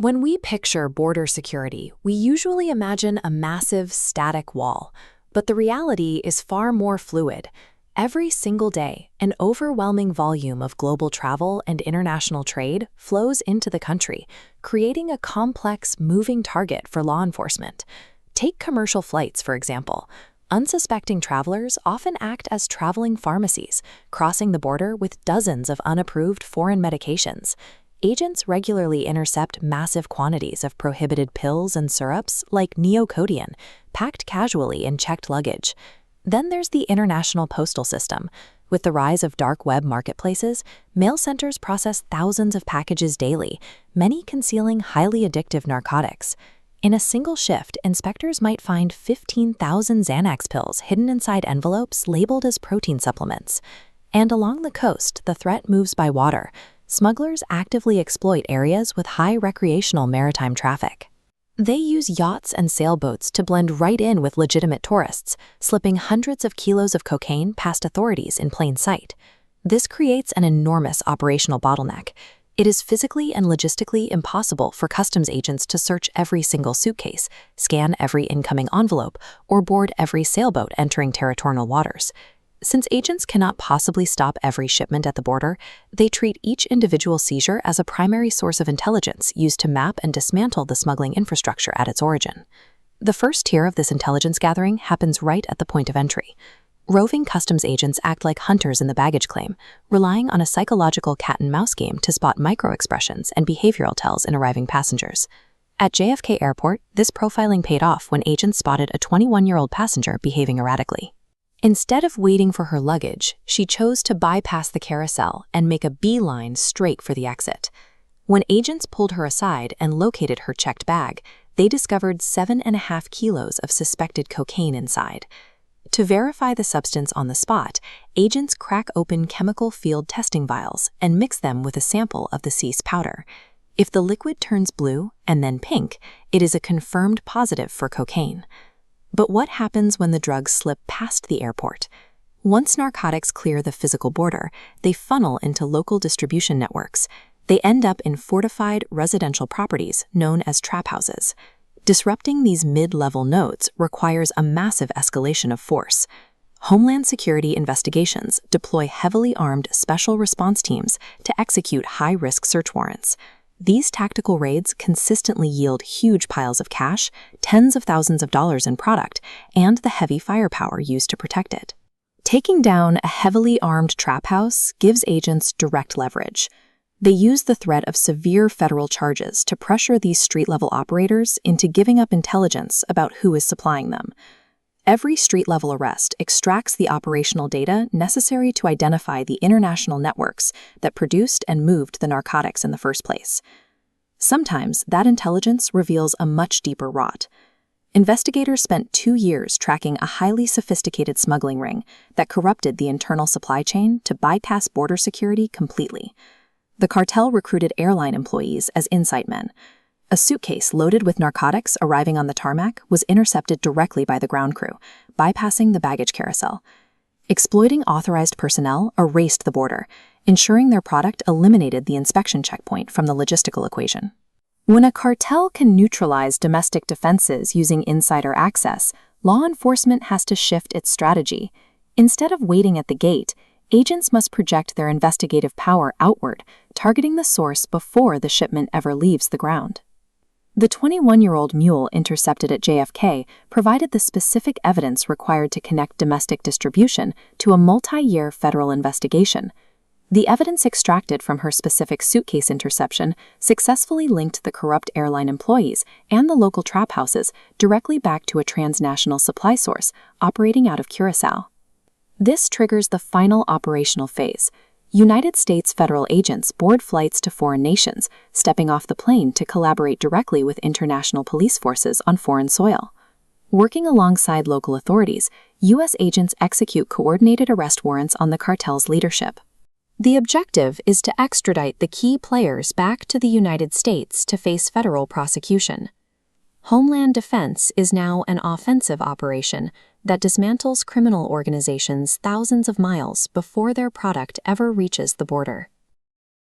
When we picture border security, we usually imagine a massive, static wall. But the reality is far more fluid. Every single day, an overwhelming volume of global travel and international trade flows into the country, creating a complex, moving target for law enforcement. Take commercial flights, for example. Unsuspecting travelers often act as traveling pharmacies, crossing the border with dozens of unapproved foreign medications. Agents regularly intercept massive quantities of prohibited pills and syrups like neocodeine, packed casually in checked luggage. Then there's the international postal system. With the rise of dark web marketplaces, mail centers process thousands of packages daily, many concealing highly addictive narcotics. In a single shift, inspectors might find 15,000 Xanax pills hidden inside envelopes labeled as protein supplements. And along the coast, the threat moves by water. Smugglers actively exploit areas with high recreational maritime traffic. They use yachts and sailboats to blend right in with legitimate tourists, slipping hundreds of kilos of cocaine past authorities in plain sight. This creates an enormous operational bottleneck. It is physically and logistically impossible for customs agents to search every single suitcase, scan every incoming envelope, or board every sailboat entering territorial waters. Since agents cannot possibly stop every shipment at the border, they treat each individual seizure as a primary source of intelligence used to map and dismantle the smuggling infrastructure at its origin. The first tier of this intelligence gathering happens right at the point of entry. Roving customs agents act like hunters in the baggage claim, relying on a psychological cat-and-mouse game to spot micro-expressions and behavioral tells in arriving passengers. At JFK Airport, this profiling paid off when agents spotted a 21-year-old passenger behaving erratically. Instead of waiting for her luggage, she chose to bypass the carousel and make a beeline straight for the exit. When agents pulled her aside and located her checked bag, they discovered 7.5 kilos of suspected cocaine inside. To verify the substance on the spot, agents crack open chemical field testing vials and mix them with a sample of the cease powder. If the liquid turns blue and then pink, it is a confirmed positive for cocaine. But what happens when the drugs slip past the airport? Once narcotics clear the physical border, they funnel into local distribution networks. They end up in fortified residential properties known as trap houses. Disrupting these mid-level nodes requires a massive escalation of force. Homeland Security investigations deploy heavily armed special response teams to execute high-risk search warrants. These tactical raids consistently yield huge piles of cash, tens of thousands of dollars in product, and the heavy firepower used to protect it. Taking down a heavily armed trap house gives agents direct leverage. They use the threat of severe federal charges to pressure these street-level operators into giving up intelligence about who is supplying them. Every street-level arrest extracts the operational data necessary to identify the international networks that produced and moved the narcotics in the first place. Sometimes that intelligence reveals a much deeper rot. Investigators spent 2 years tracking a highly sophisticated smuggling ring that corrupted the internal supply chain to bypass border security completely. The cartel recruited airline employees as insight men. A suitcase loaded with narcotics arriving on the tarmac was intercepted directly by the ground crew, bypassing the baggage carousel. Exploiting authorized personnel erased the border, ensuring their product eliminated the inspection checkpoint from the logistical equation. When a cartel can neutralize domestic defenses using insider access, law enforcement has to shift its strategy. Instead of waiting at the gate, agents must project their investigative power outward, targeting the source before the shipment ever leaves the ground. The 21-year-old mule intercepted at JFK provided the specific evidence required to connect domestic distribution to a multi-year federal investigation. The evidence extracted from her specific suitcase interception successfully linked the corrupt airline employees and the local trap houses directly back to a transnational supply source operating out of Curaçao. This triggers the final operational phase. United States federal agents board flights to foreign nations, stepping off the plane to collaborate directly with international police forces on foreign soil. Working alongside local authorities, U.S. agents execute coordinated arrest warrants on the cartel's leadership. The objective is to extradite the key players back to the United States to face federal prosecution. Homeland Defense is now an offensive operation that dismantles criminal organizations thousands of miles before their product ever reaches the border.